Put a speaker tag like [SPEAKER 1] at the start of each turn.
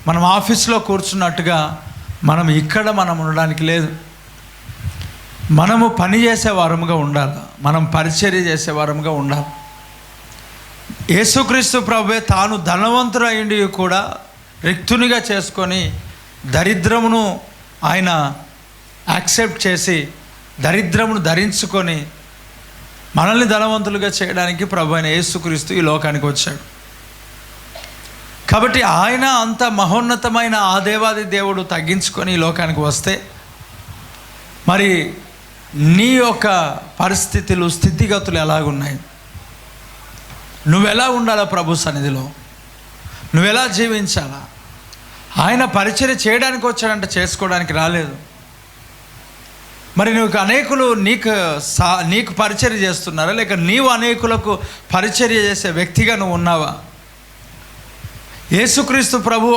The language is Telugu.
[SPEAKER 1] మనం ఆఫీస్లో కూర్చున్నట్టుగా మనం ఇక్కడ మనం ఉండడానికి లేదు. మనము పని చేసే వారముగా ఉండాలి, మనం పరిచర్య చేసే వారముగా ఉండాలి. యేసుక్రీస్తు ప్రభువే తాను ధనవంతుడైండి కూడా రిక్తునిగా చేసుకొని దరిద్రమును ఆయన యాక్సెప్ట్ చేసి దరిద్రమును ధరించుకొని మనల్ని ధనవంతులుగా చేయడానికి ప్రభు అయిన యేసుక్రీస్తు ఈ లోకానికి వచ్చాడు. కాబట్టి ఆయన అంత మహోన్నతమైన ఆ దేవాది దేవుడు తగ్గించుకొని ఈ లోకానికి వస్తే మరి నీ యొక్క పరిస్థితులు స్థితిగతులు ఎలాగున్నాయి? నువ్వెలా ఉండాలా ప్రభు సన్నిధిలో? నువ్వెలా జీవించాలా? ఆయన పరిచర్య చేయడానికి వచ్చాడంటే చేసుకోవడానికి రాలేదు. మరి నువ్వు అనేకులు నీకు పరిచర్య చేస్తున్నారా, లేక నీవు అనేకులకు పరిచర్య చేసే వ్యక్తిగా నువ్వు ఉన్నావా? యేసుక్రీస్తు ప్రభు